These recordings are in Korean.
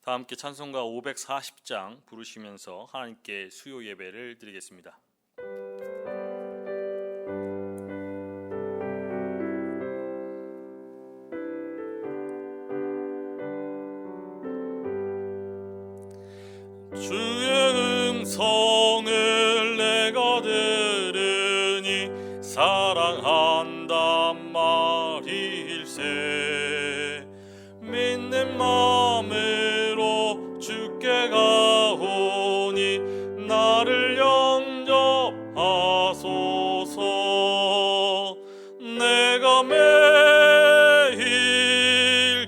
다 함께 찬송가 540장 부르시면서 하나님께 수요 예배를 드리겠습니다. 주의 음성을 내가 들으니 사랑한단 말일세. 믿는 마음으로 주께 가오니 나를 영접하소서. 내가 매일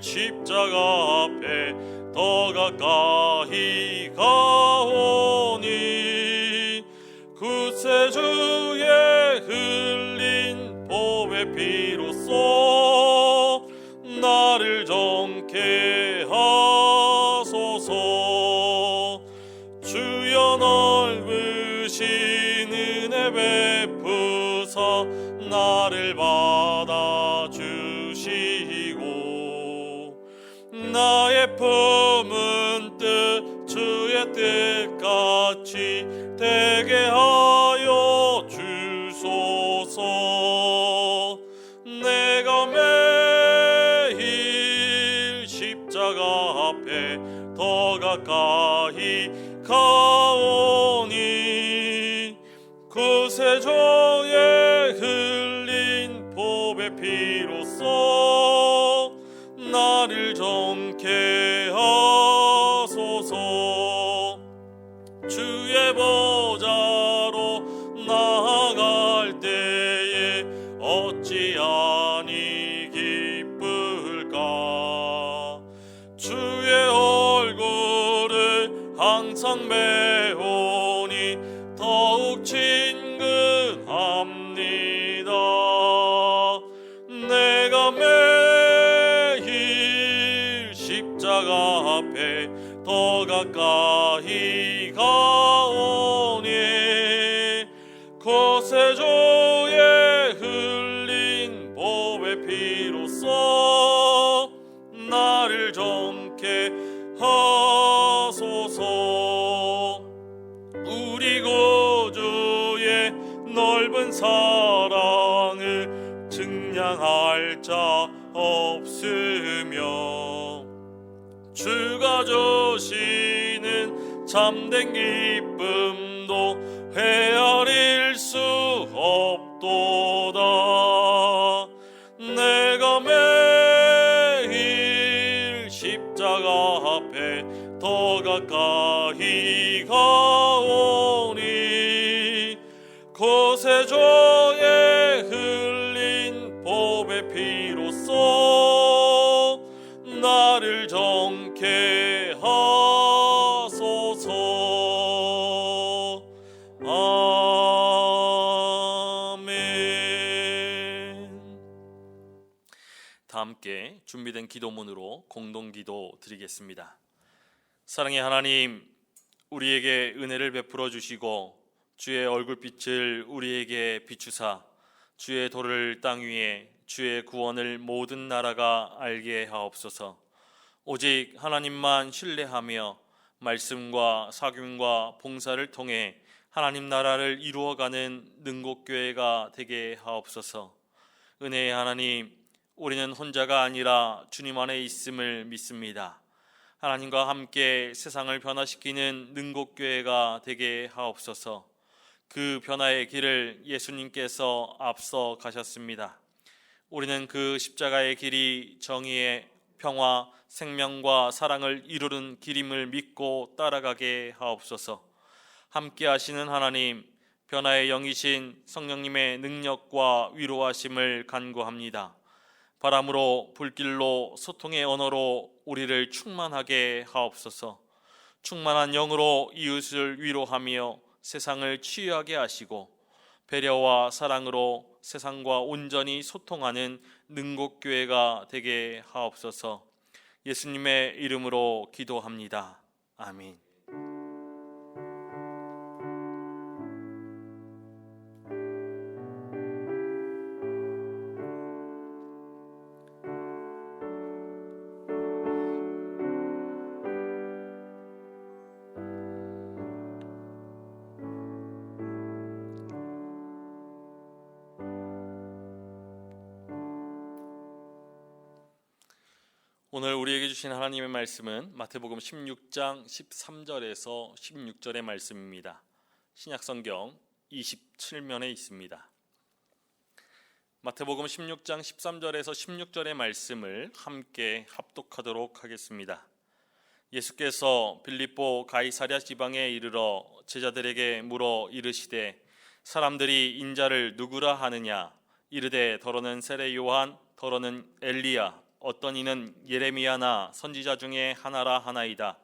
십자가 앞에 더 가까이 가오니 구세주의 흘린 보배 피로써 나를 정케 하소서. 주여 넓으신 은혜 베푸사 나를 받아주시고 나의 품은 뜻 주의 뜻같이 되게 하여 주소서. 내가 매일 십자가 앞에 더 가까이 가오니 구세주의 흘린 보배 피로써 나를 정케 하소서. 주의 보좌로 나아갈 때에 어찌하니 기쁠까. 주의 얼굴을 항상 배우니 더욱 친근합니다. 내가 매일 십자가 앞에 더 가까이 가오니 구세주의 흘린 보배 피로써 나를 정케 하소서. 우리 구주의 넓은 사랑을 증량할 자 없으며 주가 주시는 참된 기쁨도 헤아릴 수 없도다. 내가 매일 십자가 앞에 더 가까이 가오니 구세주의 흘린 보배 피로써 나를 정케 하소서. 아멘. 다 함께 준비된 기도문으로 공동기도 드리겠습니다. 사랑의 하나님, 우리에게 은혜를 베풀어 주시고 주의 얼굴빛을 우리에게 비추사 주의 도를 땅 위에 주의 구원을 모든 나라가 알게 하옵소서. 오직 하나님만 신뢰하며 말씀과 사귐과 봉사를 통해 하나님 나라를 이루어가는 능곡교회가 되게 하옵소서. 은혜의 하나님, 우리는 혼자가 아니라 주님 안에 있음을 믿습니다. 하나님과 함께 세상을 변화시키는 능곡교회가 되게 하옵소서. 그 변화의 길을 예수님께서 앞서 가셨습니다. 우리는 그 십자가의 길이 정의의 평화, 생명과 사랑을 이루는 길임을 믿고 따라가게 하옵소서. 함께 하시는 하나님, 변화의 영이신 성령님의 능력과 위로하심을 간구합니다. 바람으로 불길로 소통의 언어로 우리를 충만하게 하옵소서. 충만한 영으로 이웃을 위로하며 세상을 치유하게 하시고 배려와 사랑으로 세상과 온전히 소통하는 능곡교회가 되게 하옵소서. 예수님의 이름으로 기도합니다. 아멘. 오늘 우리에게 주신 하나님의 말씀은 마태복음 16장 13절에서 16절의 말씀입니다. 신약성경 27면에 있습니다. 마태복음 16장 13절에서 16절의 말씀을 함께 합독하도록 하겠습니다. 예수께서 빌립보 가이사랴 지방에 이르러 제자들에게 물어 이르시되 사람들이 인자를 누구라 하느냐? 이르되 더러는 세례 요한, 더러는 엘리야, 어떤 이는 예레미야나 선지자 중에 하나라 하나이다.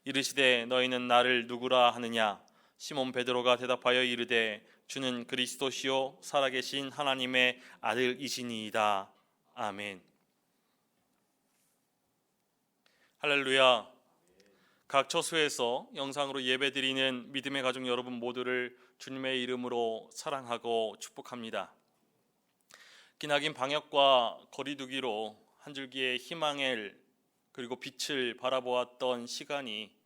이르시되 너희는 나를 누구라 하느냐? 시몬 베드로가 대답하여 이르되 주는 그리스도시요 살아계신 하나님의 아들이시니이다. 아멘. 할렐루야. 각 처소에서 영상으로 예배드리는 믿음의 가족 여러분 모두를 주님의 이름으로 사랑하고 축복합니다. 기나긴 방역과 거리두기로 한 줄기의 희망을 그리고 빛을 바라보았던 시간이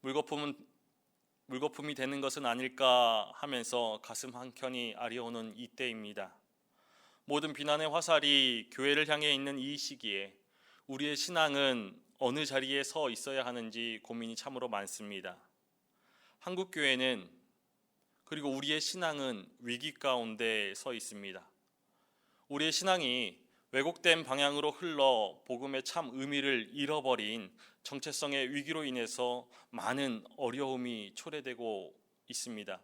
물거품이 되는 것은 아닐까 하면서 가슴 한켠이 아려오는 이때입니다. 모든 비난의 화살이 교회를 향해 있는 이 시기에 우리의 신앙은 어느 자리에 서 있어야 하는지 고민이 참으로 많습니다. 한국교회는 그리고 우리의 신앙은 위기 가운데 서 있습니다. 우리의 신앙이 왜곡된 방향으로 흘러 복음의 참 의미를 잃어버린 정체성의 위기로 인해서 많은 어려움이 초래되고 있습니다.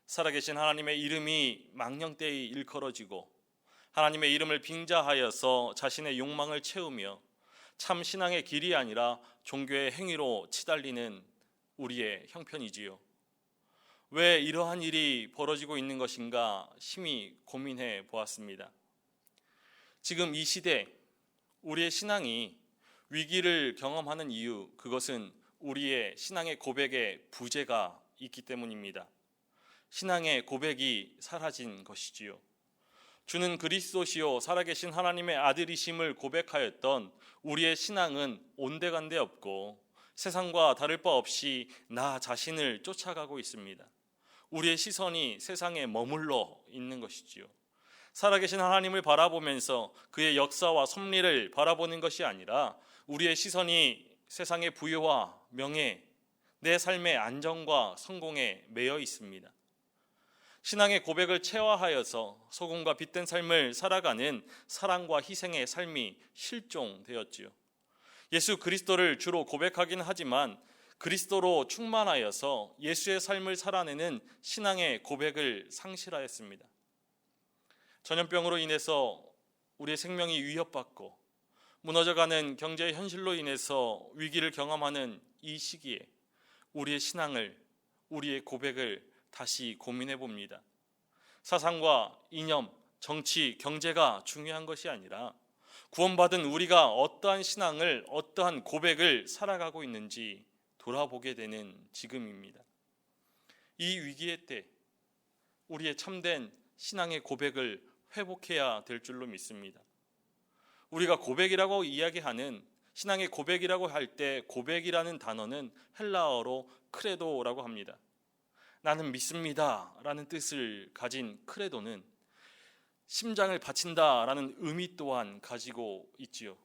살아계신 하나님의 이름이 망령되이 일컬어지고 하나님의 이름을 빙자하여서 자신의 욕망을 채우며 참 신앙의 길이 아니라 종교의 행위로 치달리는 우리의 형편이지요. 왜 이러한 일이 벌어지고 있는 것인가 심히 고민해 보았습니다. 지금 이 시대 우리의 신앙이 위기를 경험하는 이유, 그것은 우리의 신앙의 고백에 부재가 있기 때문입니다. 신앙의 고백이 사라진 것이지요. 주는 그리스도시요 살아계신 하나님의 아들이심을 고백하였던 우리의 신앙은 온데간데 없고 세상과 다를 바 없이 나 자신을 쫓아가고 있습니다. 우리의 시선이 세상에 머물러 있는 것이지요. 살아계신 하나님을 바라보면서 그의 역사와 섭리를 바라보는 것이 아니라 우리의 시선이 세상의 부유와 명예, 내 삶의 안정과 성공에 매여 있습니다. 신앙의 고백을 체화하여서 소금과 빛된 삶을 살아가는 사랑과 희생의 삶이 실종되었지요. 예수 그리스도를 주로 고백하긴 하지만 그리스도로 충만하여서 예수의 삶을 살아내는 신앙의 고백을 상실하였습니다. 전염병으로 인해서 우리의 생명이 위협받고 무너져가는 경제 현실로 인해서 위기를 경험하는 이 시기에 우리의 신앙을, 우리의 고백을 다시 고민해 봅니다. 사상과 이념, 정치, 경제가 중요한 것이 아니라 구원받은 우리가 어떠한 신앙을, 어떠한 고백을 살아가고 있는지 돌아보게 되는 지금입니다. 이 위기의 때 우리의 참된 신앙의 고백을 회복해야 될 줄로 믿습니다. 우리가 고백이라고 이야기하는 신앙의 고백이라고 할 때 고백이라는 단어는 헬라어로 크레도라고 합니다. 나는 믿습니다 라는 뜻을 가진 크레도는 심장을 바친다 라는 의미 또한 가지고 있지요.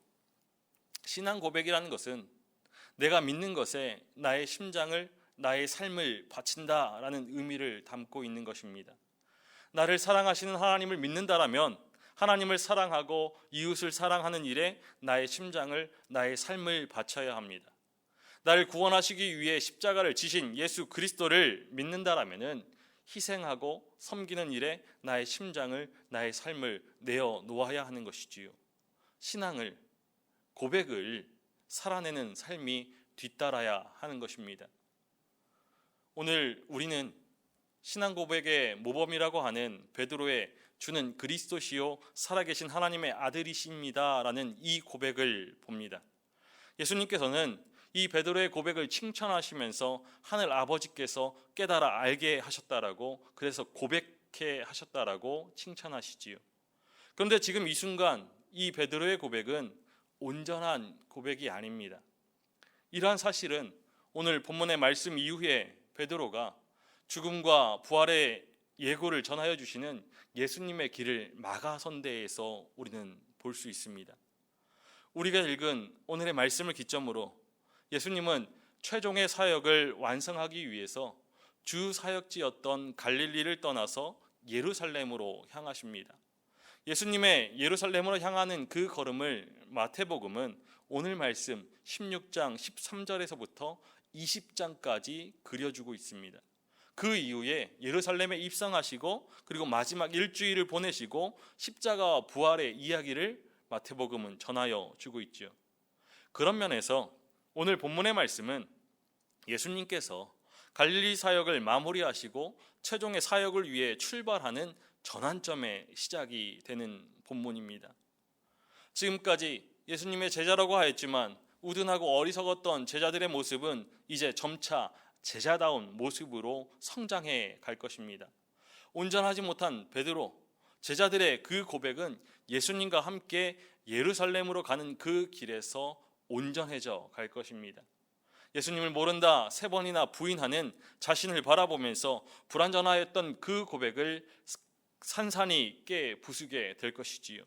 신앙 고백이라는 것은 내가 믿는 것에 나의 심장을, 나의 삶을 바친다 라는 의미를 담고 있는 것입니다. 나를 사랑하시는 하나님을 믿는다라면 하나님을 사랑하고 이웃을 사랑하는 일에 나의 심장을, 나의 삶을 바쳐야 합니다. 나를 구원하시기 위해 십자가를 지신 예수 그리스도를 믿는다라면 희생하고 섬기는 일에 나의 심장을, 나의 삶을 내어 놓아야 하는 것이지요. 신앙을, 고백을 살아내는 삶이 뒤따라야 하는 것입니다. 오늘 우리는 신앙 고백의 모범이라고 하는 베드로의 주는 그리스도시요 살아계신 하나님의 아들이십니다 라는 이 고백을 봅니다. 예수님께서는 이 베드로의 고백을 칭찬하시면서 하늘 아버지께서 깨달아 알게 하셨다라고, 그래서 고백해 하셨다라고 칭찬하시지요. 그런데 지금 이 순간 이 베드로의 고백은 온전한 고백이 아닙니다. 이러한 사실은 오늘 본문의 말씀 이후에 베드로가 죽음과 부활의 예고를 전하여 주시는 예수님의 길을 막아선 데에서 우리는 볼 수 있습니다. 우리가 읽은 오늘의 말씀을 기점으로 예수님은 최종의 사역을 완성하기 위해서 주 사역지였던 갈릴리를 떠나서 예루살렘으로 향하십니다. 예수님의 예루살렘으로 향하는 그 걸음을 마태복음은 오늘 말씀 16장 13절에서부터 20장까지 그려주고 있습니다. 그 이후에 예루살렘에 입성하시고 그리고 마지막 일주일을 보내시고 십자가와 부활의 이야기를 마태복음은 전하여 주고 있죠. 그런 면에서 오늘 본문의 말씀은 예수님께서 갈릴리 사역을 마무리하시고 최종의 사역을 위해 출발하는 전환점의 시작이 되는 본문입니다. 지금까지 예수님의 제자라고 하였지만 우둔하고 어리석었던 제자들의 모습은 이제 점차 제자다운 모습으로 성장해 갈 것입니다. 온전하지 못한 베드로, 제자들의 그 고백은 예수님과 함께 예루살렘으로 가는 그 길에서 온전해져 갈 것입니다. 예수님을 모른다 3번이나 부인하는 자신을 바라보면서 불완전하였던 그 고백을 산산이 깨 부수게 될 것이지요.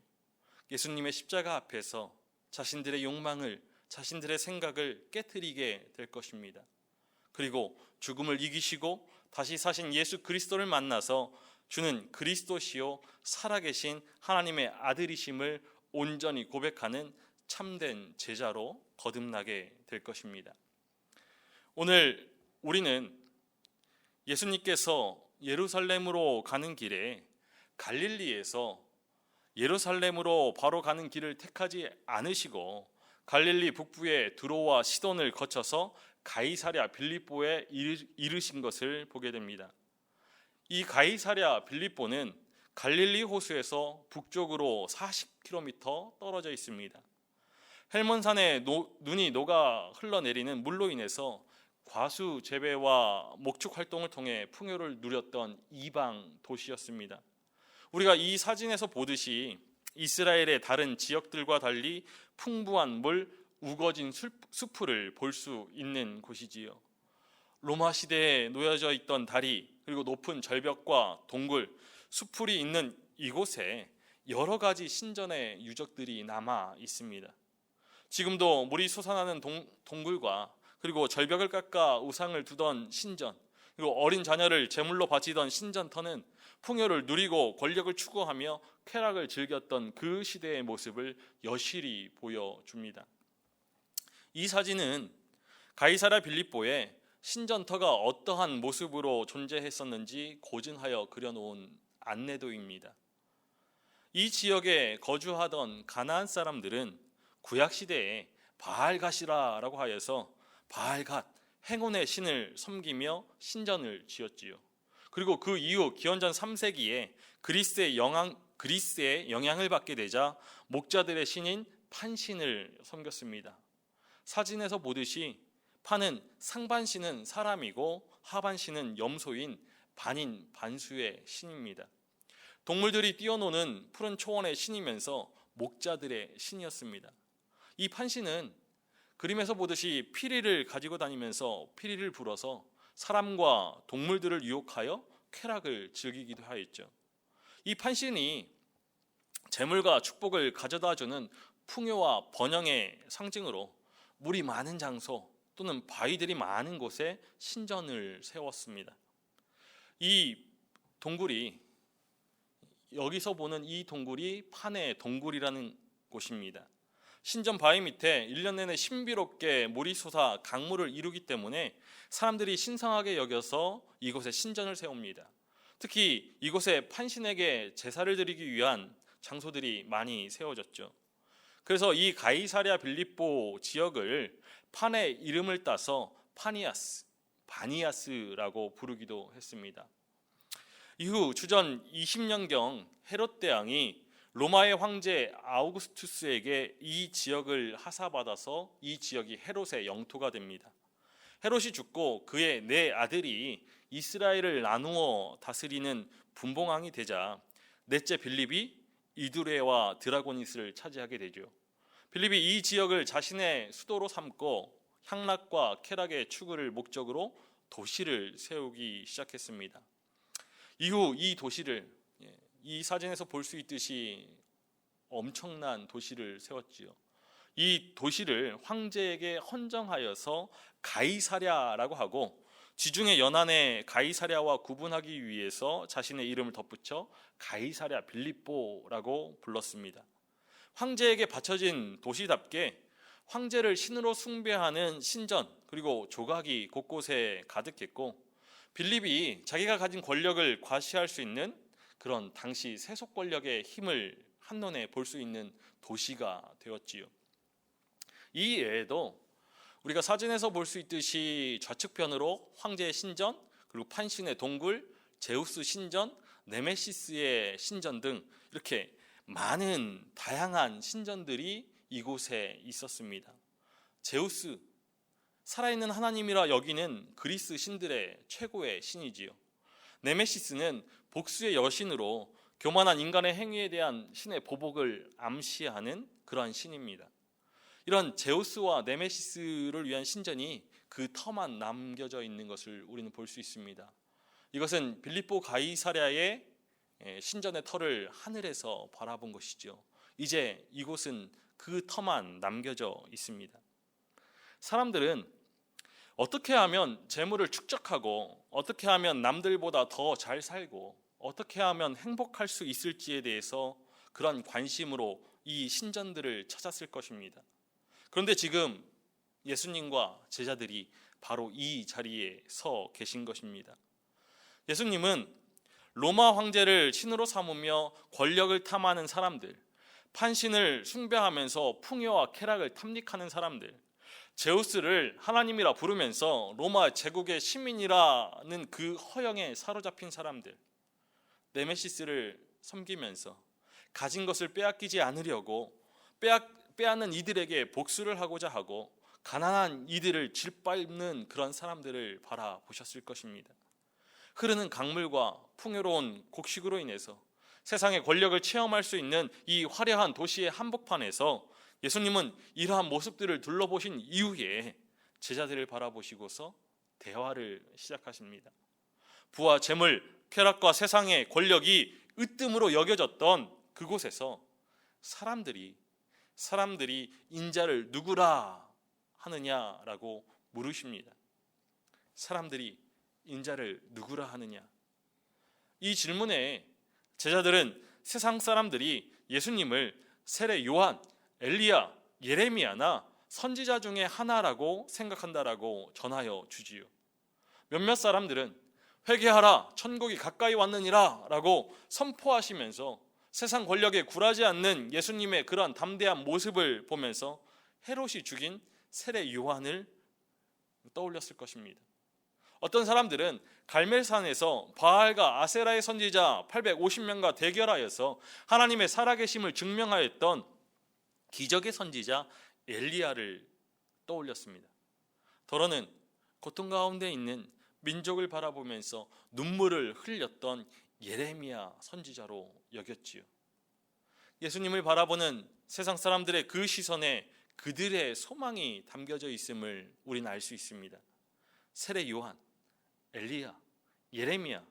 예수님의 십자가 앞에서 자신들의 욕망을, 자신들의 생각을 깨트리게 될 것입니다. 그리고 죽음을 이기시고 다시 사신 예수 그리스도를 만나서 주는 그리스도시요 살아계신 하나님의 아들이심을 온전히 고백하는 참된 제자로 거듭나게 될 것입니다. 오늘 우리는 예수님께서 예루살렘으로 가는 길에 갈릴리에서 예루살렘으로 바로 가는 길을 택하지 않으시고 갈릴리 북부의 두로와 시돈을 거쳐서 가이사랴 빌립보에 이르신 것을 보게 됩니다. 이 가이사랴 빌립보는 갈릴리 호수에서 북쪽으로 40km 떨어져 있습니다. 헬몬산에 눈이 녹아 흘러내리는 물로 인해서 과수 재배와 목축 활동을 통해 풍요를 누렸던 이방 도시였습니다. 우리가 이 사진에서 보듯이 이스라엘의 다른 지역들과 달리 풍부한 물, 우거진 수풀을 볼 수 있는 곳이지요. 로마 시대에 놓여져 있던 다리, 그리고 높은 절벽과 동굴, 수풀이 있는 이곳에 여러 가지 신전의 유적들이 남아 있습니다. 지금도 물이 솟아나는 동굴과 그리고 절벽을 깎아 우상을 두던 신전, 그리고 어린 자녀를 제물로 바치던 신전터는 풍요를 누리고 권력을 추구하며 쾌락을 즐겼던 그 시대의 모습을 여실히 보여줍니다. 이 사진은 가이사랴 빌립보에 신전터가 어떠한 모습으로 존재했었는지 고증하여 그려놓은 안내도입니다. 이 지역에 거주하던 가나안 사람들은 구약시대에 바알갓이라고 하여서 바알갓, 행운의 신을 섬기며 신전을 지었지요. 그리고 그 이후 기원전 3세기에 그리스의 영향을 받게 되자 목자들의 신인 판신을 섬겼습니다. 사진에서 보듯이 판은 상반신은 사람이고 하반신은 염소인 반인 반수의 신입니다. 동물들이 뛰어노는 푸른 초원의 신이면서 목자들의 신이었습니다. 이 판신은 그림에서 보듯이 피리를 가지고 다니면서 피리를 불어서 사람과 동물들을 유혹하여 쾌락을 즐기기도 하였죠. 이 판신이 재물과 축복을 가져다주는 풍요와 번영의 상징으로 물이 많은 장소 또는 바위들이 많은 곳에 신전을 세웠습니다. 이 동굴이, 여기서 보는 이 동굴이 판의 동굴이라는 곳입니다. 신전 바위 밑에 1년 내내 신비롭게 물이 솟아 강물을 이루기 때문에 사람들이 신성하게 여겨서 이곳에 신전을 세웁니다. 특히 이곳에 판신에게 제사를 드리기 위한 장소들이 많이 세워졌죠. 그래서 이 가이사랴 빌립보 지역을 판의 이름을 따서 바니아스라고 부르기도 했습니다. 이후 주전 20년경 헤롯 대왕이 로마의 황제 아우구스투스에게 이 지역을 하사받아서 이 지역이 헤롯의 영토가 됩니다. 헤롯이 죽고 그의 4아들이 이스라엘을 나누어 다스리는 분봉왕이 되자 넷째 빌립이 이두레와 드라고니스를 차지하게 되죠. 빌립이 이 지역을 자신의 수도로 삼고 향락과 쾌락의 추구를 목적으로 도시를 세우기 시작했습니다. 이후 이 도시를, 이 사진에서 볼 수 있듯이 엄청난 도시를 세웠지요. 이 도시를 황제에게 헌정하여서 가이사랴라고 하고, 지중해 연안의 가이사랴와 구분하기 위해서 자신의 이름을 덧붙여 가이사랴 빌립보라고 불렀습니다. 황제에게 바쳐진 도시답게 황제를 신으로 숭배하는 신전 그리고 조각이 곳곳에 가득했고, 빌립이 자기가 가진 권력을 과시할 수 있는 그런 당시 세속 권력의 힘을 한눈에 볼 수 있는 도시가 되었지요. 이 외에도 우리가 사진에서 볼 수 있듯이 좌측편으로 황제의 신전, 그리고 판신의 동굴, 제우스 신전, 네메시스의 신전 등 이렇게 많은 다양한 신전들이 이곳에 있었습니다. 제우스, 살아있는 하나님이라 여기는 그리스 신들의 최고의 신이지요. 네메시스는 복수의 여신으로 교만한 인간의 행위에 대한 신의 보복을 암시하는 그러한 신입니다. 이런 제우스와 네메시스를 위한 신전이 그 터만 남겨져 있는 것을 우리는 볼 수 있습니다. 이것은 빌립보 가이사랴의 신전의 터를 하늘에서 바라본 것이죠. 이제 이곳은 그 터만 남겨져 있습니다. 사람들은 어떻게 하면 재물을 축적하고, 어떻게 하면 남들보다 더 잘 살고, 어떻게 하면 행복할 수 있을지에 대해서 그런 관심으로 이 신전들을 찾았을 것입니다. 그런데 지금 예수님과 제자들이 바로 이 자리에 서 계신 것입니다. 예수님은 로마 황제를 신으로 삼으며 권력을 탐하는 사람들, 판신을 숭배하면서 풍요와 쾌락을 탐닉하는 사람들, 제우스를 하나님이라 부르면서 로마 제국의 시민이라는 그 허영에 사로잡힌 사람들, 네메시스를 섬기면서 가진 것을 빼앗기지 않으려고 빼앗는 이들에게 복수를 하고자 하고 가난한 이들을 짓밟는 그런 사람들을 바라보셨을 것입니다. 흐르는 강물과 풍요로운 곡식으로 인해서 세상의 권력을 체험할 수 있는 이 화려한 도시의 한복판에서 예수님은 이러한 모습들을 둘러보신 이후에 제자들을 바라보시고서 대화를 시작하십니다. 부와 재물, 쾌락과 세상의 권력이 으뜸으로 여겨졌던 그곳에서 사람들이 인자를 누구라 하느냐라고 물으십니다. 사람들이 인자를 누구라 하느냐? 이 질문에 제자들은 세상 사람들이 예수님을 세례 요한, 엘리야, 예레미야나 선지자 중에 하나라고 생각한다라고 전하여 주지요. 몇몇 사람들은 회개하라, 천국이 가까이 왔느니라 라고 선포하시면서 세상 권력에 굴하지 않는 예수님의 그러한 담대한 모습을 보면서 헤롯이 죽인 세례 요한을 떠올렸을 것입니다. 어떤 사람들은 갈멜산에서 바알과 아세라의 선지자 850명과 대결하여서 하나님의 살아계심을 증명하였던 기적의 선지자 엘리야를 떠올렸습니다. 더러는 고통 가운데 있는 민족을 바라보면서 눈물을 흘렸던 예레미야 선지자로 여겼지요. 예수님을 바라보는 세상 사람들의 그 시선에 그들의 소망이 담겨져 있음을 우리는 알 수 있습니다. 세례 요한, 엘리야, 예레미야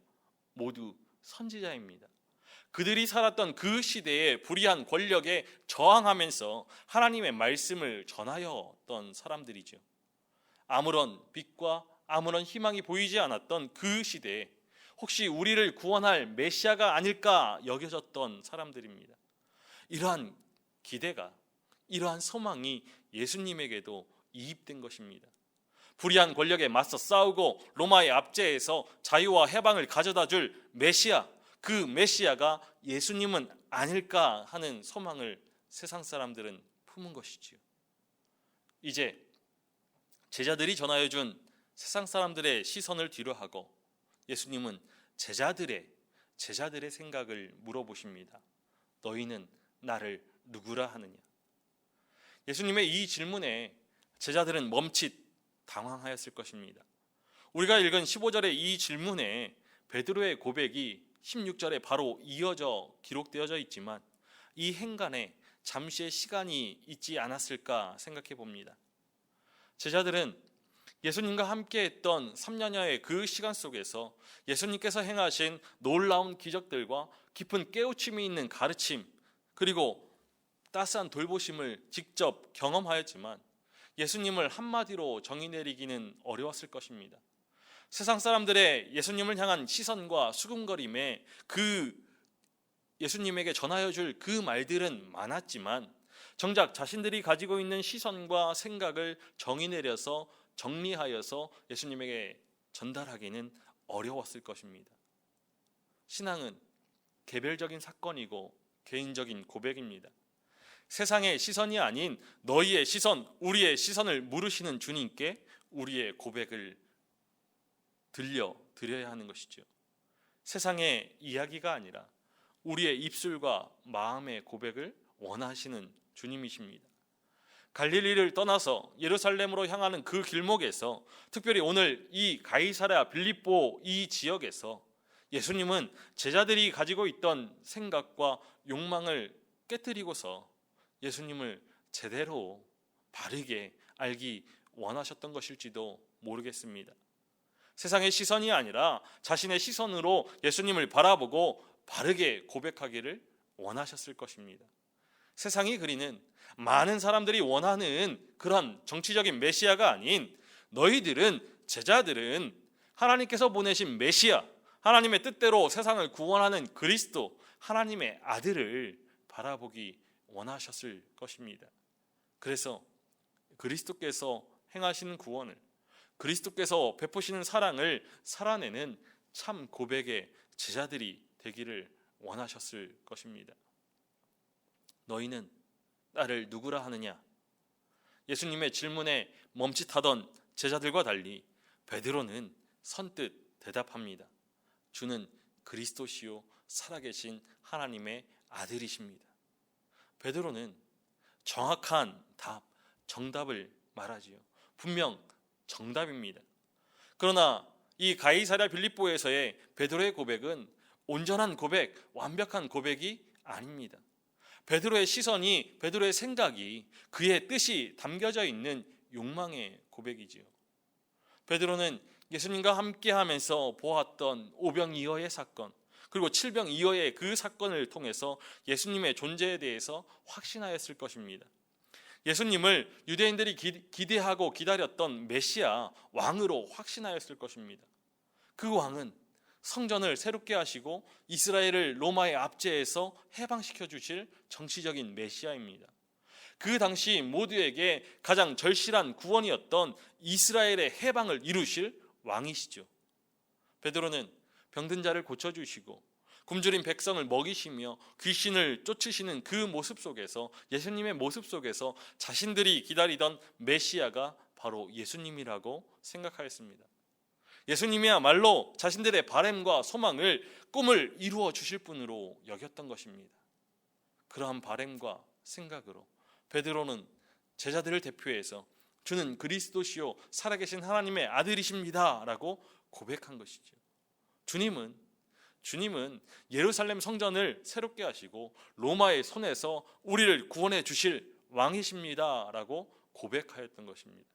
모두 선지자입니다. 그들이 살았던 그 시대의 불의한 권력에 저항하면서 하나님의 말씀을 전하였던 사람들이죠. 아무런 빛과 아무런 희망이 보이지 않았던 그 시대에 혹시 우리를 구원할 메시아가 아닐까 여겨졌던 사람들입니다. 이러한 기대가, 이러한 소망이 예수님에게도 이입된 것입니다. 불의한 권력에 맞서 싸우고 로마의 압제에서 자유와 해방을 가져다 줄 메시아, 그 메시아가 예수님은 아닐까 하는 소망을 세상 사람들은 품은 것이지요. 이제 제자들이 전하여 준 세상 사람들의 시선을 뒤로하고 예수님은 제자들의 생각을 물어보십니다. 너희는 나를 누구라 하느냐? 예수님의 이 질문에 제자들은 멈칫 당황하였을 것입니다. 우리가 읽은 15절의 이 질문에 베드로의 고백이 16절에 바로 이어져 기록되어져 있지만 이 행간에 잠시의 시간이 있지 않았을까 생각해 봅니다. 제자들은 예수님과 함께 했던 3년여의 그 시간 속에서 예수님께서 행하신 놀라운 기적들과 깊은 깨우침이 있는 가르침, 그리고 따스한 돌보심을 직접 경험하였지만 예수님을 한마디로 정의 내리기는 어려웠을 것입니다. 세상 사람들의 예수님을 향한 시선과 수군거림에 그 예수님에게 전하여 줄 그 말들은 많았지만 정작 자신들이 가지고 있는 시선과 생각을 정의 내려서 정리하여서 예수님에게 전달하기는 어려웠을 것입니다. 신앙은 개별적인 사건이고 개인적인 고백입니다. 세상의 시선이 아닌 너희의 시선, 우리의 시선을 물으시는 주님께 우리의 고백을 들려드려야 하는 것이죠. 세상의 이야기가 아니라 우리의 입술과 마음의 고백을 원하시는 주님이십니다. 갈릴리를 떠나서 예루살렘으로 향하는 그 길목에서, 특별히 오늘 이 가이사랴 빌립보 이 지역에서 예수님은 제자들이 가지고 있던 생각과 욕망을 깨뜨리고서 예수님을 제대로 바르게 알기 원하셨던 것일지도 모르겠습니다. 세상의 시선이 아니라 자신의 시선으로 예수님을 바라보고 바르게 고백하기를 원하셨을 것입니다. 세상이 그리는 많은 사람들이 원하는 그런 정치적인 메시아가 아닌, 너희들은, 제자들은 하나님께서 보내신 메시아, 하나님의 뜻대로 세상을 구원하는 그리스도, 하나님의 아들을 바라보기 원하셨을 것입니다. 그래서 그리스도께서 행하시는 구원을, 그리스도께서 베푸시는 사랑을 살아내는 참 고백의 제자들이 되기를 원하셨을 것입니다. 너희는 나를 누구라 하느냐? 예수님의 질문에 멈칫하던 제자들과 달리 베드로는 선뜻 대답합니다. 주는 그리스도시요 살아계신 하나님의 아들이십니다. 베드로는 정확한 답, 정답을 말하지요. 분명 정답입니다. 그러나 이 가이사랴 빌립보에서의 베드로의 고백은 온전한 고백, 완벽한 고백이 아닙니다. 베드로의 시선이, 베드로의 생각이, 그의 뜻이 담겨져 있는 욕망의 고백이지요. 베드로는 예수님과 함께하면서 보았던 오병이어의 사건, 그리고 칠병이어의 그 사건을 통해서 예수님의 존재에 대해서 확신하였을 것입니다. 예수님을 유대인들이 기대하고 기다렸던 메시아, 왕으로 확신하였을 것입니다. 그 왕은 성전을 새롭게 하시고 이스라엘을 로마의 압제에서 해방시켜 주실 정치적인 메시아입니다. 그 당시 모두에게 가장 절실한 구원이었던 이스라엘의 해방을 이루실 왕이시죠. 베드로는 병든 자를 고쳐주시고 굶주린 백성을 먹이시며 귀신을 쫓으시는 그 모습 속에서, 예수님의 모습 속에서 자신들이 기다리던 메시아가 바로 예수님이라고 생각하였습니다. 예수님이야말로 자신들의 바램과 소망을, 꿈을 이루어 주실 분으로 여겼던 것입니다. 그러한 바램과 생각으로 베드로는 제자들을 대표해서 주는 그리스도시요 살아계신 하나님의 아들이십니다 라고 고백한 것이죠. 주님은 예루살렘 성전을 새롭게 하시고 로마의 손에서 우리를 구원해 주실 왕이십니다 라고 고백하였던 것입니다.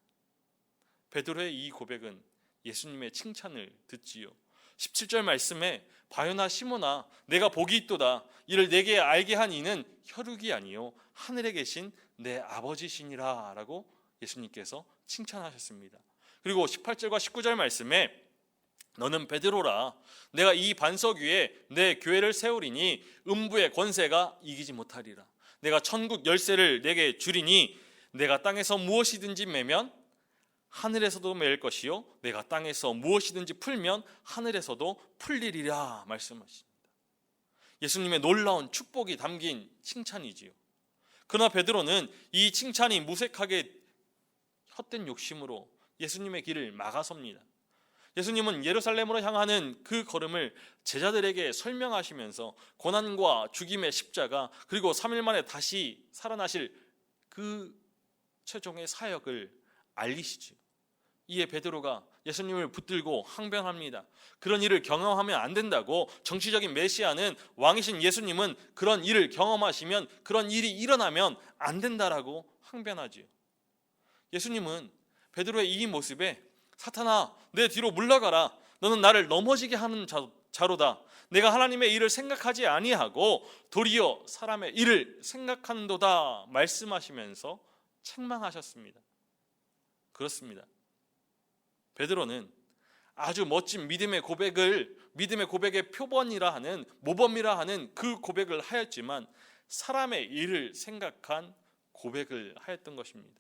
베드로의 이 고백은 예수님의 칭찬을 듣지요. 17절 말씀에 바요나 시모나 내가 복이 있도다. 이를 내게 알게 한 이는 혈육이 아니요 하늘에 계신 내 아버지시니라 라고 예수님께서 칭찬하셨습니다. 그리고 18절과 19절 말씀에 너는 베드로라. 내가 이 반석 위에 내 교회를 세우리니 음부의 권세가 이기지 못하리라. 내가 천국 열쇠를 내게 주리니 내가 땅에서 무엇이든지 매면 하늘에서도 매일 것이요 내가 땅에서 무엇이든지 풀면 하늘에서도 풀리리라 말씀하십니다. 예수님의 놀라운 축복이 담긴 칭찬이지요. 그러나 베드로는 이 칭찬이 무색하게 헛된 욕심으로 예수님의 길을 막아섭니다. 예수님은 예루살렘으로 향하는 그 걸음을 제자들에게 설명하시면서 고난과 죽임의 십자가, 그리고 3일 만에 다시 살아나실 그 최종의 사역을 알리시죠. 이에 베드로가 예수님을 붙들고 항변합니다. 그런 일을 경험하면 안 된다고. 정치적인 메시아는, 왕이신 예수님은 그런 일을 경험하시면, 그런 일이 일어나면 안 된다라고 항변하지요. 예수님은 베드로의 이 모습에 사탄아 내 뒤로 물러가라. 너는 나를 넘어지게 하는 자로다. 내가 하나님의 일을 생각하지 아니하고 도리어 사람의 일을 생각하는도다 말씀하시면서 책망하셨습니다. 그렇습니다. 베드로는 아주 멋진 믿음의 고백의 표본이라 하는 모범이라 하는 그 고백을 하였지만 사람의 일을 생각한 고백을 하였던 것입니다.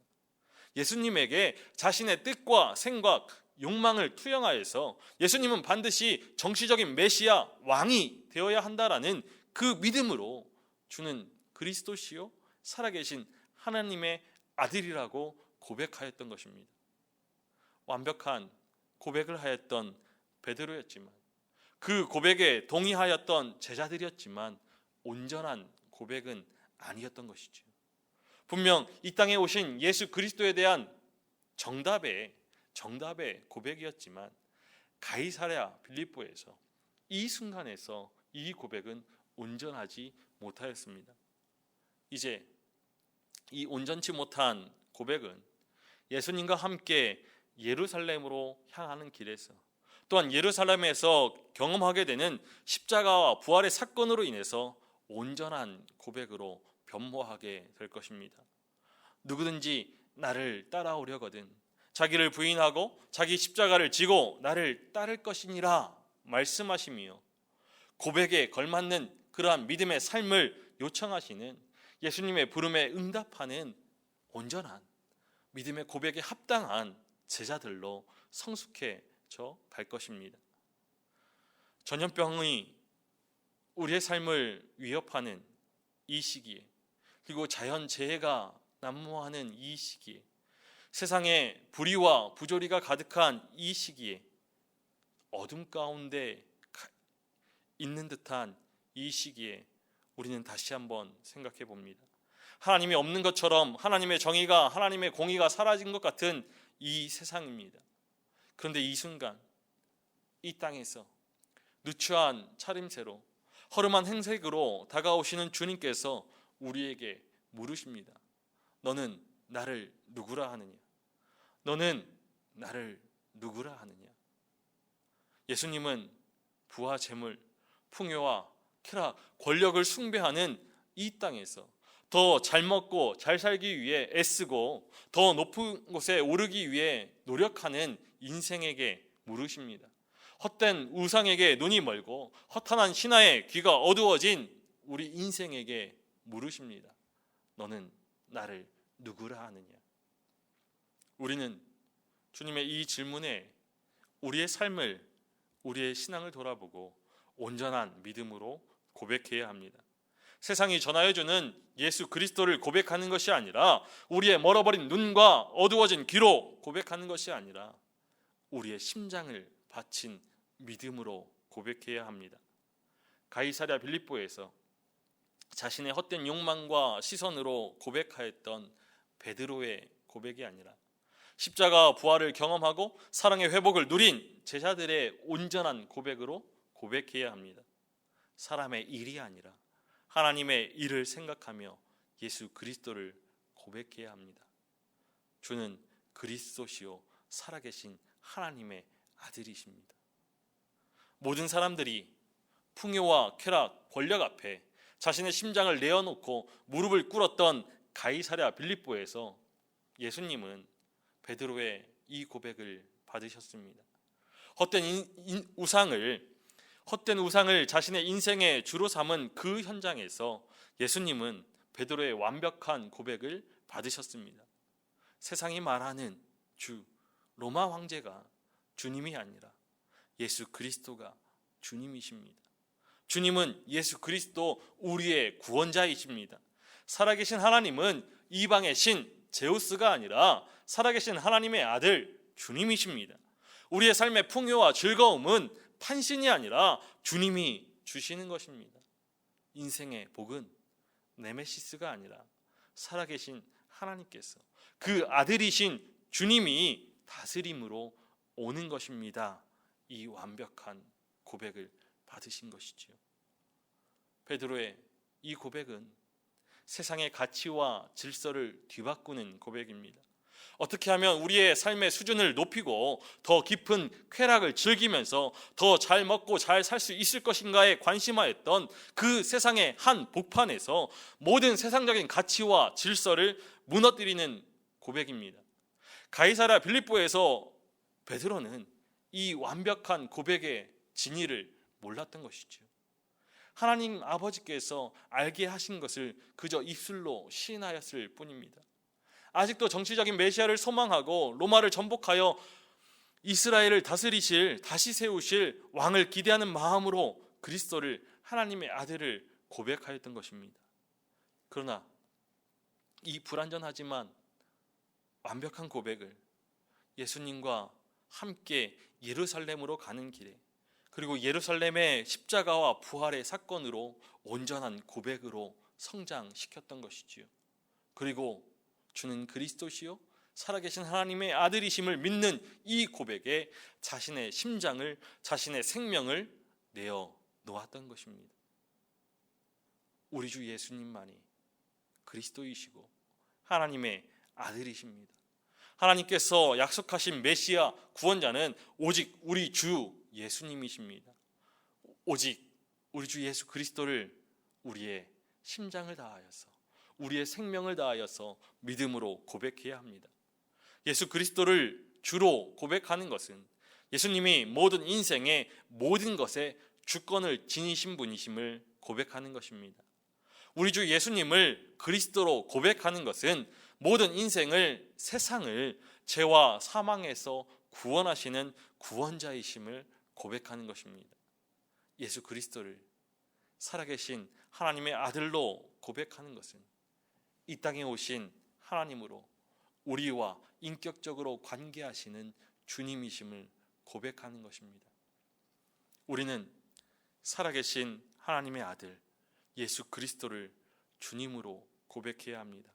예수님에게 자신의 뜻과 생각, 욕망을 투영하여서 예수님은 반드시 정치적인 메시아 왕이 되어야 한다라는 그 믿음으로 주는 그리스도시요 살아계신 하나님의 아들이라고 고백하였던 것입니다. 완벽한 고백을 하였던 베드로였지만 그 고백에 동의하였던 제자들이었지만 온전한 고백은 아니었던 것이죠. 분명 이 땅에 오신 예수 그리스도에 대한 정답의 고백이었지만 가이사랴 빌립보에서 이 순간에서 이 고백은 온전하지 못하였습니다. 이제 이 온전치 못한 고백은 예수님과 함께 예루살렘으로 향하는 길에서 또한 예루살렘에서 경험하게 되는 십자가와 부활의 사건으로 인해서 온전한 고백으로 변모하게 될 것입니다. 누구든지 나를 따라오려거든 자기를 부인하고 자기 십자가를 지고 나를 따를 것이니라 말씀하시며 고백에 걸맞는 그러한 믿음의 삶을 요청하시는 예수님의 부름에 응답하는 온전한 믿음의 고백에 합당한 제자들로 성숙해져 갈 것입니다. 전염병이 우리의 삶을 위협하는 이 시기에 그리고 자연재해가 난무하는 이 시기에 세상에 불의와 부조리가 가득한 이 시기에 어둠 가운데 있는 듯한 이 시기에 우리는 다시 한번 생각해 봅니다. 하나님이 없는 것처럼 하나님의 정의가 하나님의 공의가 사라진 것 같은 이 세상입니다. 그런데 이 순간 이 땅에서 누추한 차림새로 허름한 행색으로 다가오시는 주님께서 우리에게 물으십니다. 너는 나를 누구라 하느냐? 너는 나를 누구라 하느냐? 예수님은 부와 재물, 풍요와 쾌락, 권력을 숭배하는 이 땅에서 더 잘 먹고 잘 살기 위해 애쓰고 더 높은 곳에 오르기 위해 노력하는 인생에게 물으십니다. 헛된 우상에게 눈이 멀고 허탄한 신화에 귀가 어두워진 우리 인생에게 물으십니다. 너는 나를 누구라 하느냐? 우리는 주님의 이 질문에 우리의 삶을, 우리의 신앙을 돌아보고 온전한 믿음으로 고백해야 합니다. 세상이 전하여주는 예수 그리스도를 고백하는 것이 아니라 우리의 멀어버린 눈과 어두워진 귀로 고백하는 것이 아니라 우리의 심장을 바친 믿음으로 고백해야 합니다. 가이사랴 빌립보에서 자신의 헛된 욕망과 시선으로 고백하였던 베드로의 고백이 아니라 십자가 부활을 경험하고 사랑의 회복을 누린 제자들의 온전한 고백으로 고백해야 합니다. 사람의 일이 아니라 하나님의 일을 생각하며 예수 그리스도를 고백해야 합니다. 주는 그리스도시요 살아계신 하나님의 아들이십니다. 모든 사람들이 풍요와 쾌락, 권력 앞에 자신의 심장을 내어놓고 무릎을 꿇었던 가이사랴 빌립보에서 예수님은 베드로의 이 고백을 받으셨습니다. 헛된 우상을 자신의 인생의 주로 삼은 그 현장에서 예수님은 베드로의 완벽한 고백을 받으셨습니다. 세상이 말하는 주, 로마 황제가 주님이 아니라 예수 그리스도가 주님이십니다. 주님은 예수 그리스도 우리의 구원자이십니다. 살아계신 하나님은 이방의 신 제우스가 아니라 살아계신 하나님의 아들 주님이십니다. 우리의 삶의 풍요와 즐거움은 판신이 아니라 주님이 주시는 것입니다. 인생의 복은 네메시스가 아니라 살아계신 하나님께서 그 아들이신 주님이 다스림으로 오는 것입니다. 이 완벽한 고백을 받으신 것이지요. 베드로의 이 고백은 세상의 가치와 질서를 뒤바꾸는 고백입니다. 어떻게 하면 우리의 삶의 수준을 높이고 더 깊은 쾌락을 즐기면서 더 잘 먹고 잘 살 수 있을 것인가에 관심하였던 그 세상의 한 복판에서 모든 세상적인 가치와 질서를 무너뜨리는 고백입니다. 가이사랴 빌립보에서 베드로는 이 완벽한 고백의 진위를 몰랐던 것이죠. 하나님 아버지께서 알게 하신 것을 그저 입술로 시인하였을 뿐입니다. 아직도 정치적인 메시아를 소망하고 로마를 정복하여 이스라엘을 다스리실, 다시 세우실 왕을 기대하는 마음으로 그리스도를, 하나님의 아들을 고백하였던 것입니다. 그러나 이 불완전하지만 완벽한 고백을 예수님과 함께 예루살렘으로 가는 길에, 그리고 예루살렘의 십자가와 부활의 사건으로 온전한 고백으로 성장시켰던 것이지요. 그리고 주는 그리스도시요 살아계신 하나님의 아들이심을 믿는 이 고백에 자신의 심장을, 자신의 생명을 내어 놓았던 것입니다. 우리 주 예수님만이 그리스도이시고 하나님의 아들이십니다. 하나님께서 약속하신 메시아 구원자는 오직 우리 주 예수님이십니다. 오직 우리 주 예수 그리스도를 우리의 심장을 다하여서, 우리의 생명을 다하여서 믿음으로 고백해야 합니다. 예수 그리스도를 주로 고백하는 것은 예수님이 모든 인생의 모든 것에 주권을 지니신 분이심을 고백하는 것입니다. 우리 주 예수님을 그리스도로 고백하는 것은 모든 인생을, 세상을 죄와 사망에서 구원하시는 구원자이심을 고백하는 것입니다. 예수 그리스도를 살아계신 하나님의 아들로 고백하는 것은 이 땅에 오신 하나님으로 우리와 인격적으로 관계하시는 주님이심을 고백하는 것입니다. 우리는 살아계신 하나님의 아들 예수 그리스도를 주님으로 고백해야 합니다.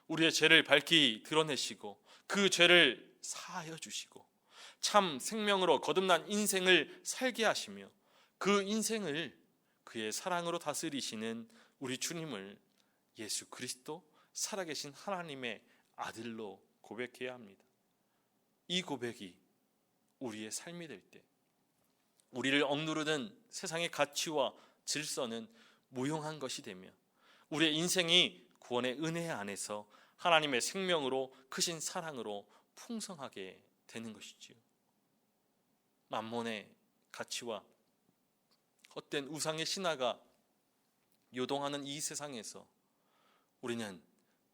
우리의 죄를 밝히 드러내시고 그 죄를 사하여 주시고 참 생명으로 거듭난 인생을 살게 하시며 그 인생을 그의 사랑으로 다스리시는 우리 주님을 예수 그리스도 살아계신 하나님의 아들로 고백해야 합니다. 이 고백이 우리의 삶이 될 때 우리를 억누르는 세상의 가치와 질서는 무용한 것이 되며 우리의 인생이 구원의 은혜 안에서 하나님의 생명으로 크신 사랑으로 풍성하게 되는 것이지요. 만몬의 가치와 헛된 우상의 신화가 요동하는 이 세상에서 우리는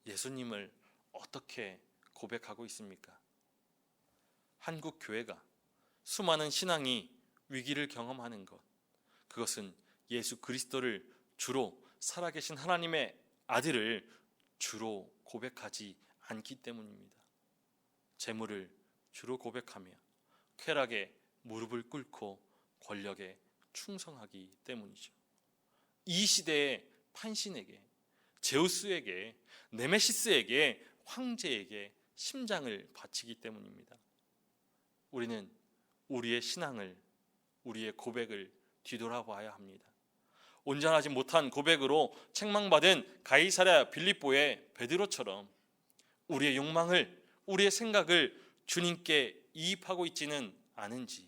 예수님을 어떻게 고백하고 있습니까? 한국 교회가 수많은 신앙이 위기를 경험하는 것, 그것은 예수 그리스도를 주로 살아계신 하나님의 아들을 주로 고백하지 않기 때문입니다. 재물을 주로 고백하며 쾌락에 무릎을 꿇고 권력에 충성하기 때문이죠. 이 시대의 판신에게, 제우스에게, 네메시스에게, 황제에게 심장을 바치기 때문입니다. 우리는 우리의 신앙을, 우리의 고백을 뒤돌아봐야 합니다. 온전하지 못한 고백으로 책망받은 가이사랴 빌립보의 베드로처럼 우리의 욕망을, 우리의 생각을 주님께 이입하고 있지는 않은지,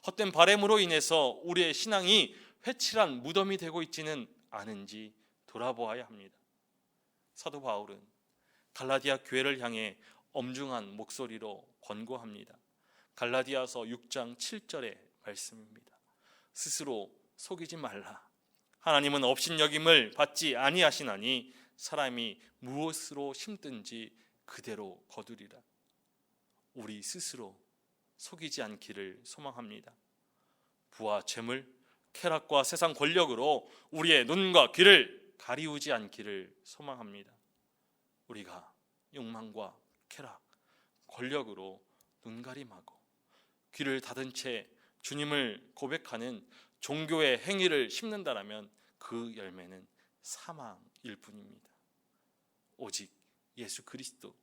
헛된 바램으로 인해서 우리의 신앙이 회칠한 무덤이 되고 있지는 않은지 돌아보아야 합니다. 사도 바울은 갈라디아 교회를 향해 엄중한 목소리로 권고합니다. 갈라디아서 6장 7절의 말씀입니다. 스스로 속이지 말라. 하나님은 업신여김을 받지 아니하시나니 사람이 무엇으로 심든지 그대로 거두리라. 우리 스스로 속이지 않기를 소망합니다. 부와 재물, 쾌락과 세상 권력으로 우리의 눈과 귀를 가리우지 않기를 소망합니다. 우리가 욕망과 쾌락, 권력으로 눈가림하고 귀를 닫은 채 주님을 고백하는 종교의 행위를 심는다라면 그 열매는 사망일 뿐입니다. 오직 예수 그리스도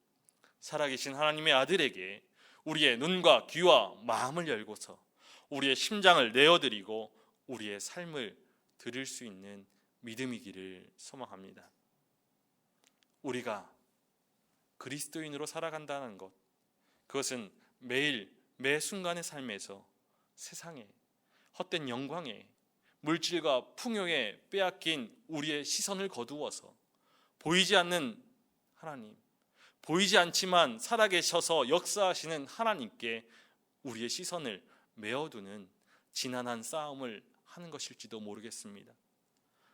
살아계신 하나님의 아들에게 우리의 눈과 귀와 마음을 열고서 우리의 심장을 내어드리고 우리의 삶을 드릴 수 있는 믿음이기를 소망합니다. 우리가 그리스도인으로 살아간다는 것, 그것은 매일 매 순간의 삶에서 세상에, 헛된 영광에, 물질과 풍요에 빼앗긴 우리의 시선을 거두어서 보이지 않는 하나님, 보이지 않지만 살아계셔서 역사하시는 하나님께 우리의 시선을 메어두는 지난한 싸움을 하는 것일지도 모르겠습니다.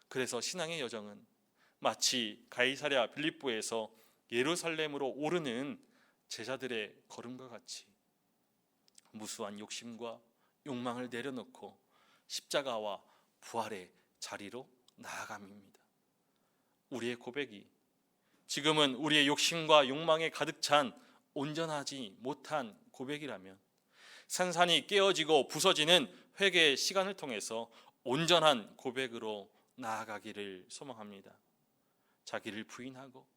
그래서 신앙의 여정은 마치 가이사랴 빌립보에서 예루살렘으로 오르는 제자들의 걸음과 같이 무수한 욕심과 욕망을 내려놓고 십자가와 부활의 자리로 나아감입니다. 우리의 고백이 지금은 우리의 욕심과 욕망에 가득 찬 온전하지 못한 고백이라면 산산이 깨어지고 부서지는 회개의 시간을 통해서 온전한 고백으로 나아가기를 소망합니다. 자기를 부인하고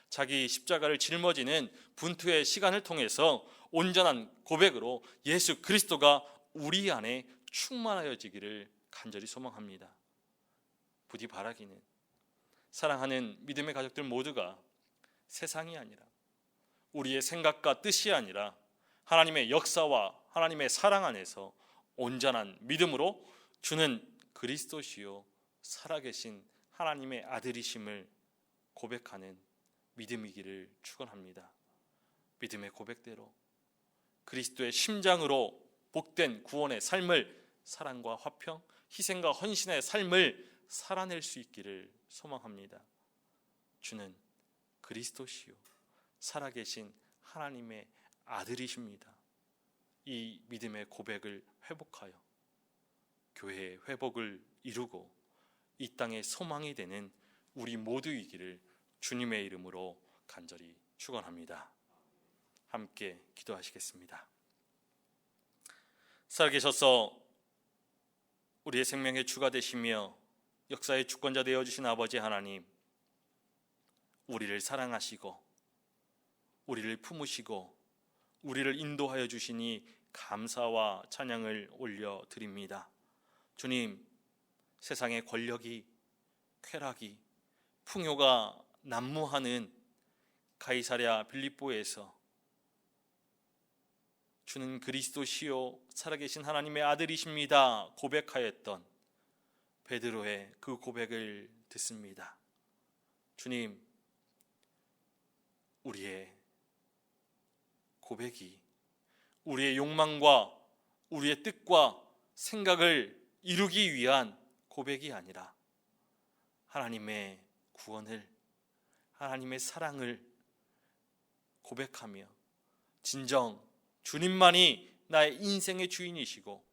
자기 십자가를 짊어지는 분투의 시간을 통해서 온전한 고백으로 예수 그리스도가 우리 안에 충만하여지기를 간절히 소망합니다. 부디 바라기는 사랑하는 믿음의 가족들 모두가 세상이 아니라 우리의 생각과 뜻이 아니라 하나님의 역사와 하나님의 사랑 안에서 온전한 믿음으로 주는 그리스도시요 살아계신 하나님의 아들이심을 고백하는 믿음이기를 축원합니다. 믿음의 고백대로 그리스도의 심장으로 복된 구원의 삶을, 사랑과 화평, 희생과 헌신의 삶을 살아낼 수 있기를 소망합니다. 주는 그리스도시요 살아계신 하나님의 아들이십니다. 이 믿음의 고백을 회복하여 교회의 회복을 이루고 이 땅의 소망이 되는 우리 모두이기를 주님의 이름으로 간절히 축원합니다. 함께 기도하시겠습니다. 살아계셔서 우리의 생명의 주가 되시며 역사의 주권자 되어주신 아버지 하나님, 우리를 사랑하시고 우리를 품으시고 우리를 인도하여 주시니 감사와 찬양을 올려드립니다. 주님, 세상의 권력이, 쾌락이, 풍요가 난무하는 가이사랴 빌립보에서 주는 그리스도시요 살아계신 하나님의 아들이십니다 고백하였던 베드로의 그 고백을 듣습니다. 주님, 우리의 고백이 우리의 욕망과 우리의 뜻과 생각을 이루기 위한 고백이 아니라 하나님의 구원을, 하나님의 사랑을 고백하며 진정 주님만이 나의 인생의 주인이시고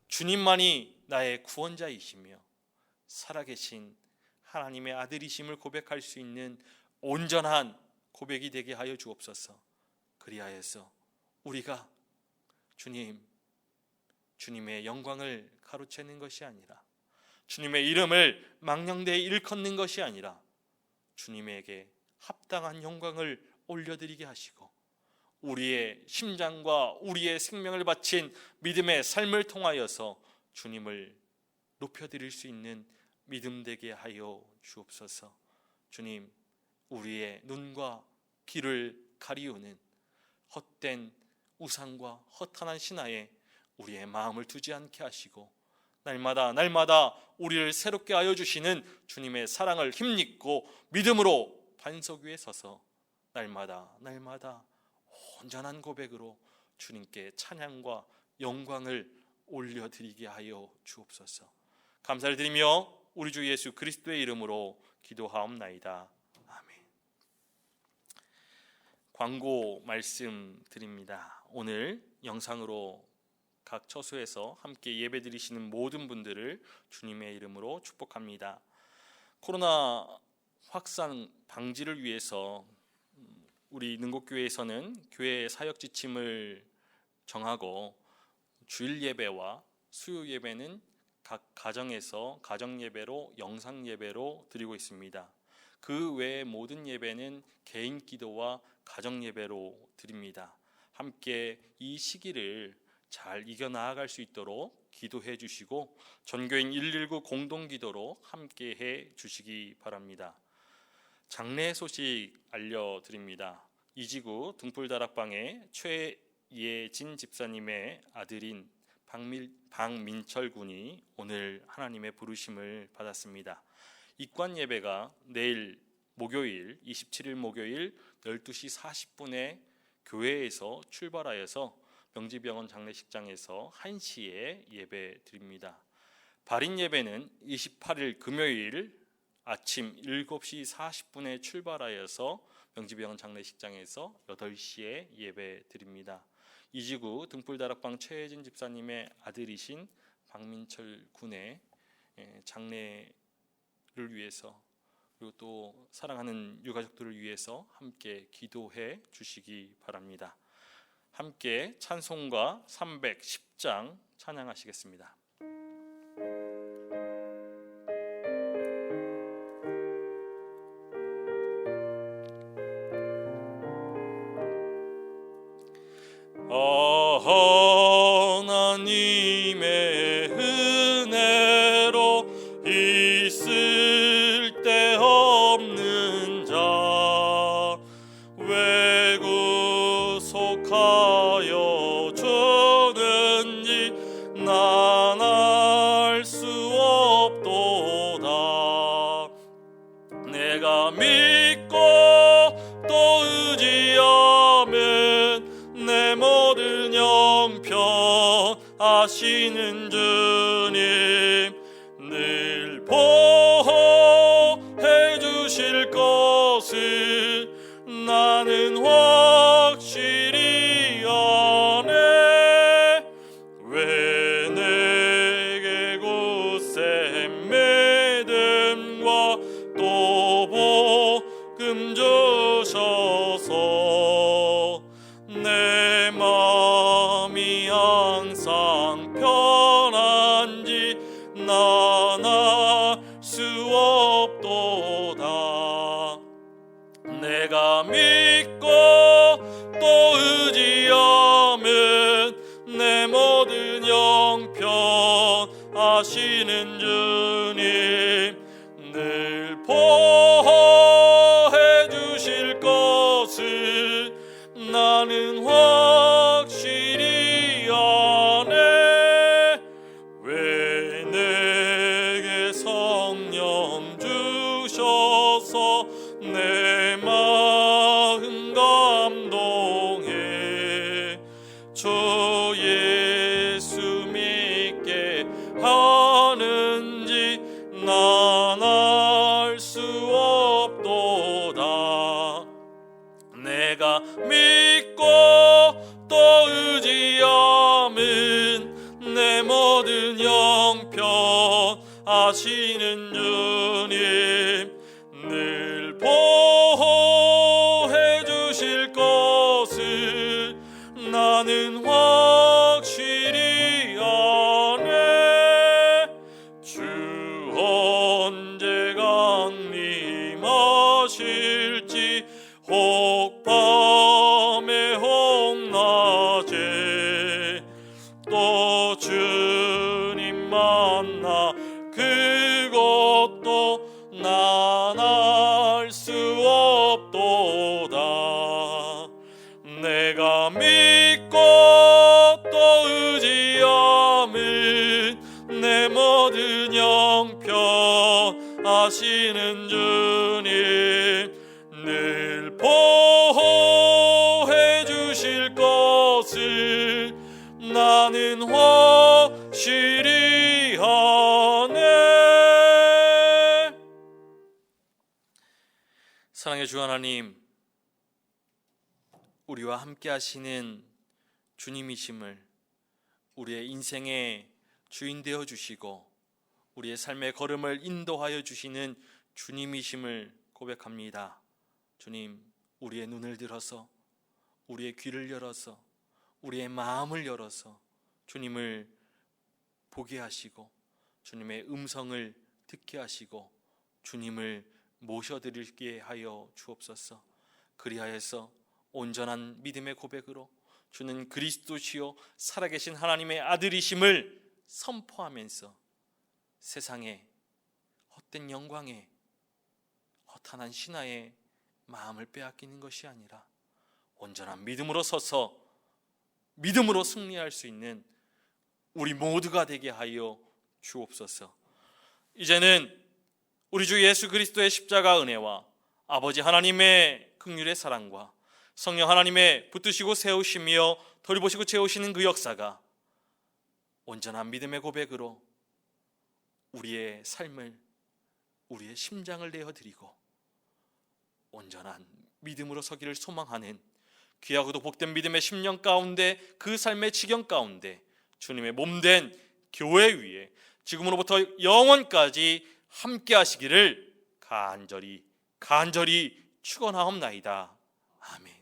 주님만이 나의 구원자이시며 살아계신 하나님의 아들이심을 고백할 수 있는 온전한 고백이 되게 하여 주옵소서. 그리하여서 우리가 주님의 영광을 가로채는 것이 아니라 주님의 이름을 망령되이 일컫는 것이 아니라 주님에게 합당한 영광을 올려드리게 하시고 우리의 심장과 우리의 생명을 바친 믿음의 삶을 통하여서 주님을 높여드릴 수 있는 믿음 되게 하여 주옵소서. 주님, 우리의 눈과 귀를 가리우는 헛된 우상과 허탄한 신화에 우리의 마음을 두지 않게 하시고 날마다 우리를 새롭게 하여 주시는 주님의 사랑을 힘입고 믿음으로 반석 위에 서서 날마다 온전한 고백으로 주님께 찬양과 영광을 올려드리게 하여 주옵소서. 감사를 드리며 우리 주 예수 그리스도의 이름으로 기도하옵나이다. 아멘. 광고 말씀드립니다. 오늘 영상으로 각 처소에서 함께 예배드리시는 모든 분들을 주님의 이름으로 축복합니다. 코로나 확산 방지를 위해서 우리 능곡교회에서는 교회 사역 지침을 정하고 주일 예배와 수요 예배는 각 가정에서 가정 예배로 영상 예배로 드리고 있습니다. 그 외의 모든 예배는 개인 기도와 가정 예배로 드립니다. 함께 이 시기를 잘 이겨나갈 수 있도록 기도해 주시고 전교인 119 공동기도로 함께해 주시기 바랍니다. 장례 소식 알려드립니다. 이지구 등불다락방의 최예진 집사님의 아들인 박민철 군이 오늘 하나님의 부르심을 받았습니다. 입관 예배가 내일 목요일 27일 목요일 12시 40분에 교회에서 출발하여서 명지병원 장례식장에서 1시에 예배 드립니다. 발인 예배는 28일 금요일 아침 7시 40분에 출발하여서 명지병원 장례식장에서 8시에 예배 드립니다. 이지구 등불다락방 최혜진 집사님의 아들이신 박민철 군의 장례를 위해서 그리고 또 사랑하는 유가족들을 위해서 함께 기도해 주시기 바랍니다. 함께 찬송가 310장 찬양하시겠습니다. 하나님의 은혜로 있을 데 없는 자 왜 구속하여 주는지 난 알 수 없도다. 내가 믿고 또 의지하면 내 모든 형편 아시는 주님 늘 보호해 주실 것을 나는 확실히 아네. 왜 내게 굳세 믿음과 또 복음 주셔서 내 마음이 항상 편한지 난 알 수 없도다. 내가 믿고 또 의지하면 내 모든 형편 아시는 주님 늘 보호해 주실 것을 나는 확실히 아네. 왜 내게 성령 주셔서 내 마음 감동해 주 예수 믿게 하는지 난 알 수 없도다. 내가 믿고 또 의지하면 내 모든 형편 아시는 주님 늘 보호해 주실 것을 나는 확실히 아네. 주 언제 강림하실지 혹 밤에 혹 낮에 또 주님 만나 그것도 난 알 수 없도다. 내가 믿고 또 의지하면 내 모든 형편 아시는 주님 늘 보호해 주실 것을 나는 확실히 아네. 사랑의 주 하나님, 우리와 함께 하시는 주님이심을 우리의 인생의 주인 되어 주시고 우리의 삶의 걸음을 인도하여 주시는 주님이심을 고백합니다. 주님, 우리의 눈을 들어서 우리의 귀를 열어서 우리의 마음을 열어서 주님을 보게 하시고 주님의 음성을 듣게 하시고 주님을 모셔드리게 하여 주옵소서. 그리하여서 온전한 믿음의 고백으로 주는 그리스도시요 살아계신 하나님의 아들이심을 선포하면서 세상에 헛된 영광에 허탄한 신화에 마음을 빼앗기는 것이 아니라 온전한 믿음으로 서서 믿음으로 승리할 수 있는 우리 모두가 되게 하여 주옵소서. 이제는 우리 주 예수 그리스도의 십자가 은혜와 아버지 하나님의 긍휼의 사랑과 성령 하나님의 붙드시고 세우시며 돌보시고 채우시는 그 역사가 온전한 믿음의 고백으로 우리의 삶을, 우리의 심장을 내어드리고 온전한 믿음으로 서기를 소망하는 귀하고도 복된 믿음의 10년 가운데, 그 삶의 지경 가운데 주님의 몸된 교회 위에 지금으로부터 영원까지 함께 하시기를 간절히 축원하옵나이다. 아멘.